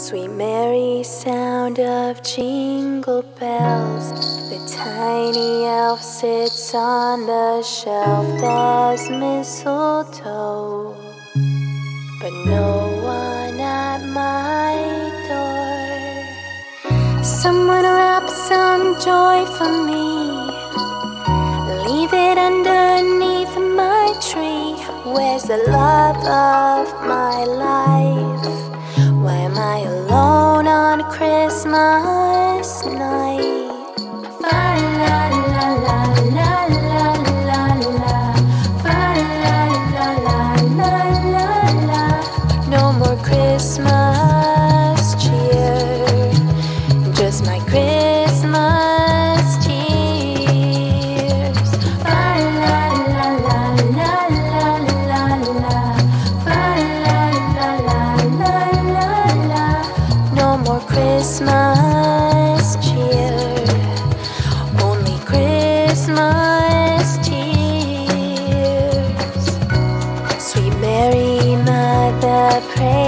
Sweet merry sound of jingle bells. The tiny elf sits on the shelf. There's mistletoe, but no one at my door. Someone wrap some joy for me. Leave it underneath my tree. Where's the love of my life? Why am I alone on Christmas night? Fa la la la la la la la. Fa la la la la la la. No more Christmas cheer, just my Christmas tears. Fa la la la la la la la. Fa la la la la la la. No more Christmas cheer, only Christmas tears. Sweet Mary, Mother, pray